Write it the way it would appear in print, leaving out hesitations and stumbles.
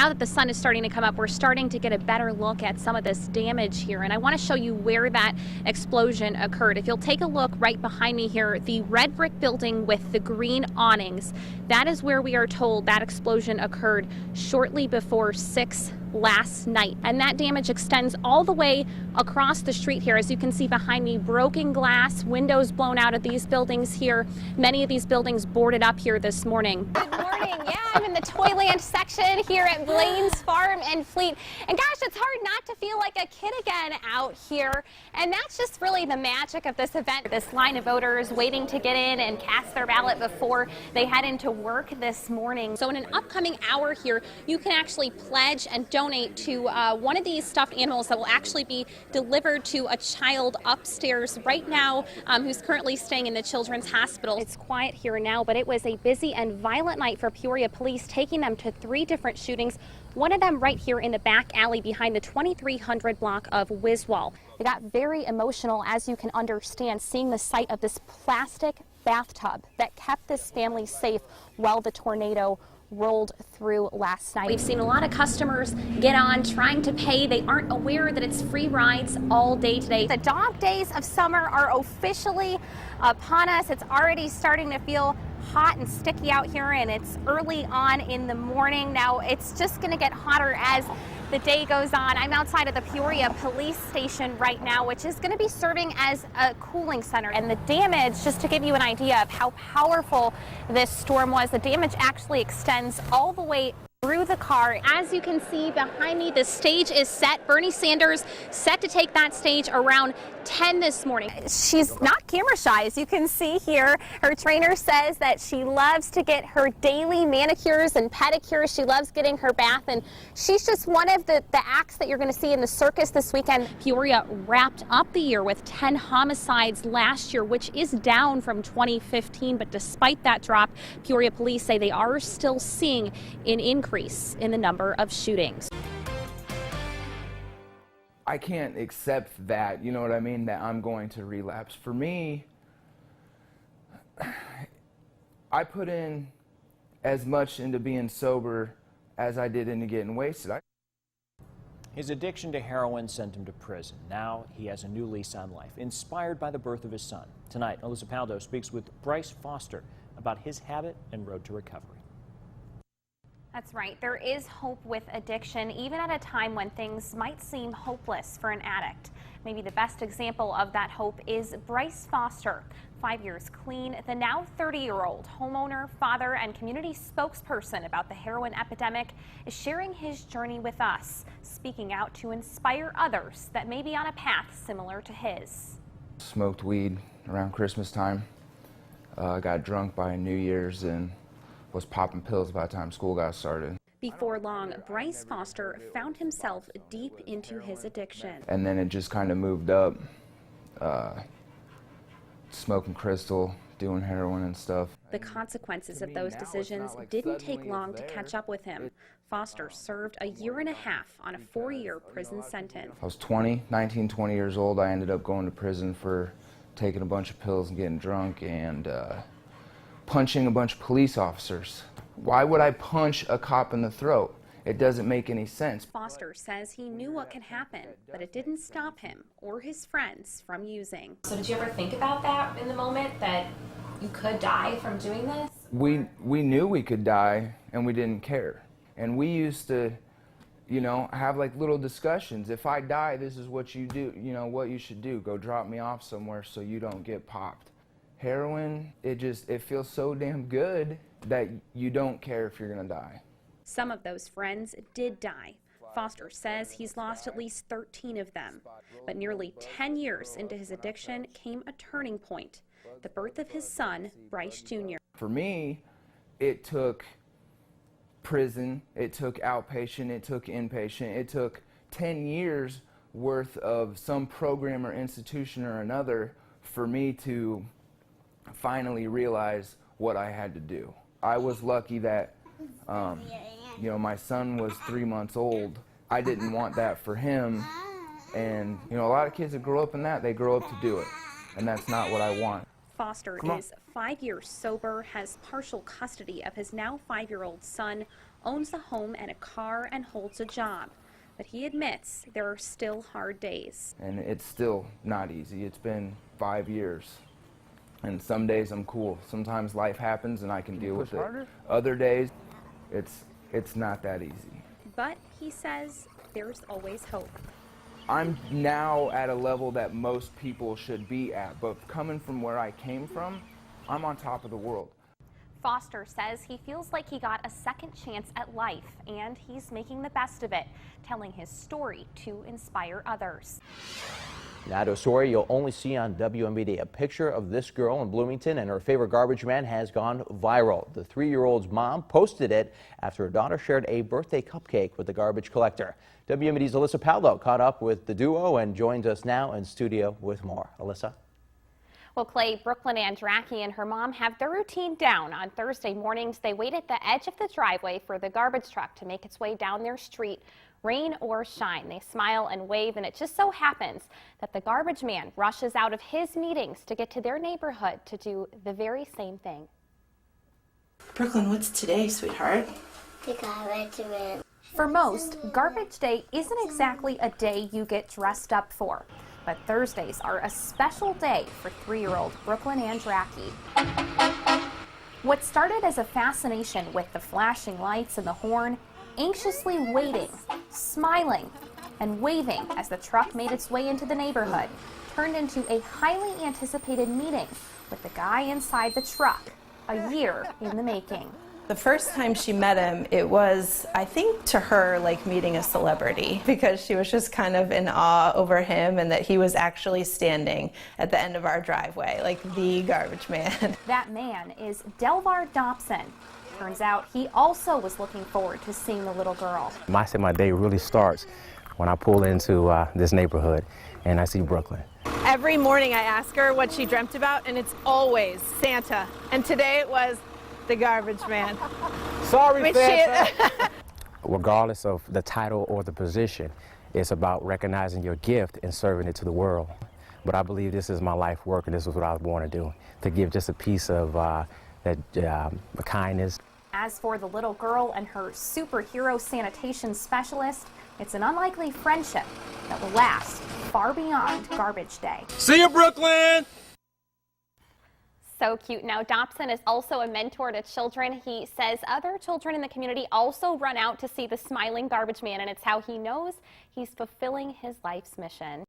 now that the sun is starting to come up, we're starting to get a better look at some of this damage here, and I want to show you where that explosion occurred. If you'll take a look right behind me here, the red brick building with the green awnings, that is where we are told that explosion occurred shortly before 6 last night, and that damage extends all the way across the street here. As you can see behind me, broken glass, windows blown out of these buildings here. Many of these buildings boarded up here this morning. Good morning. Yeah, I'm in the Toyland section here at Blaine's Farm and Fleet, and gosh, it's hard not to feel like a kid again out here, and that's just really the magic of this event. This line of voters waiting to get in and cast their ballot before they head into work this morning. So in an upcoming hour here, you can actually pledge and donate to one of these stuffed animals that will actually be delivered to a child upstairs right now who's currently staying in the Children's Hospital. It's quiet here now, but it was a busy and violent night for Peoria police, taking them to 3 different shootings, one of them right here in the back alley behind the 2300 block of Wiswall. They got very emotional, as you can understand, seeing the sight of this plastic bathtub that kept this family safe while the tornado rolled through last night. We've seen a lot of customers get on trying to pay. They aren't aware that it's free rides all day today. The dog days of summer are officially upon us. It's already starting to feel hot and sticky out here, and it's early on in the morning. Now it's just going to get hotter as the day goes on. I'm outside of the Peoria police station right now, which is going to be serving as a cooling center. And the damage, just to give you an idea of how powerful this storm was, the damage actually extends all the way through the car. As you can see behind me, the stage is set. Bernie Sanders set to take that stage around 10 this morning. She's not camera shy, as you can see here. Her trainer says that she loves to get her daily manicures and pedicures. She loves getting her bath, and she's just one of the acts that you're going to see in the circus this weekend. Peoria wrapped up the year with 10 homicides last year, which is down from 2015, but despite that drop, Peoria police say they are still seeing an increase in the number of shootings. I can't accept that, you know what I mean, that I'm going to relapse. For me, I put in as much into being sober as I did into getting wasted. His addiction to heroin sent him to prison. Now he has a new lease on life, inspired by the birth of his son. Tonight, Alyssa Paldo speaks with Bryce Foster about his habit and road to recovery. That's right. There is hope with addiction, even at a time when things might seem hopeless for an addict. Maybe the best example of that hope is Bryce Foster. 5 years clean, the now 30-year-old homeowner, father, and community spokesperson about the heroin epidemic is sharing his journey with us, speaking out to inspire others that may be on a path similar to his. Smoked weed around Christmas time, got drunk by New Year's, and was popping pills by the time school got started. Before long, Bryce Foster found himself deep into his addiction. And then it just kind of moved up, smoking crystal, doing heroin and stuff. The consequences of those decisions didn't take long to catch up with him. Foster served a year and a half on a 4-year prison sentence. I was 19, 20 years old. I ended up going to prison for taking a bunch of pills and getting drunk and punching a bunch of police officers. Why would I punch a cop in the throat? It doesn't make any sense. Foster says he knew what could happen, but it didn't stop him or his friends from using. So did you ever think about that in the moment, that you could die from doing this? We knew we could die, and we didn't care. And we used to, you know, have like little discussions. If I die, this is what you do, you know, what you should do. Go drop me off somewhere so you don't get popped. Heroin, it feels so damn good that you don't care if you're gonna die. Some of those friends did die. Foster says he's lost at least 13 of them. But nearly 10 years into his addiction came a turning point, the birth of his son, Bryce Jr. For me, it took prison, it took outpatient, it took inpatient, it took 10 years worth of some program or institution or another for me to finally realize what I had to do. I was lucky that, you know, my son was 3 months old. I didn't want that for him, and you know, a lot of kids that grow up in that, they grow up to do it, and that's not what I want. Foster is 5 years sober, has partial custody of his now 5-year-old son, owns a home and a car, and holds a job. But he admits there are still hard days. And it's still not easy. It's been 5 years. And some days I'm cool. Sometimes life happens and I can deal with it. Other days, it's not that easy. But he says there's always hope. I'm now at a level that most people should be at, but coming from where I came from, I'm on top of the world. Foster says he feels like he got a second chance at life, and he's making the best of it, telling his story to inspire others. Now, a story you'll only see on WMBD. A picture of this girl in Bloomington and her favorite garbage man has gone viral. The 3-year-old's mom posted it after her daughter shared a birthday cupcake with the garbage collector. WMBD's Alyssa Paldo caught up with the duo and joins us now in studio with more. Alyssa? Well, Clay, Brooklyn Andracki and her mom have their routine down. On Thursday mornings, they wait at the edge of the driveway for the garbage truck to make its way down their street, rain or shine. They smile and wave, and it just so happens that the garbage man rushes out of his meetings to get to their neighborhood to do the very same thing. Brooklyn, what's today, sweetheart? The garbage man. For most, Garbage Day isn't exactly a day you get dressed up for. But Thursdays are a special day for 3-year-old Brooklyn Andracki. What started as a fascination with the flashing lights and the horn, anxiously waiting, smiling, and waving as the truck made its way into the neighborhood, turned into a highly anticipated meeting with the guy inside the truck, a year in the making. The first time she met him, it was, I think, to her like meeting a celebrity, because she was just kind of in awe over him and that he was actually standing at the end of our driveway, like the garbage man. That man is Delvar Dobson. Turns out he also was looking forward to seeing the little girl. My day really starts when I pull into this neighborhood and I see Brooklyn. Every morning I ask her what she dreamt about, and it's always Santa. And today it was the garbage man. Sorry, Santa. Regardless of the title or the position, it's about recognizing your gift and serving it to the world. But I believe this is my life work, and this is what I was born to do, to give just a piece of kindness. As for the little girl and her superhero sanitation specialist, it's an unlikely friendship that will last far beyond Garbage Day. See you, Brooklyn! So cute. Now, Dobson is also a mentor to children. He says other children in the community also run out to see the smiling garbage man, and it's how he knows he's fulfilling his life's mission.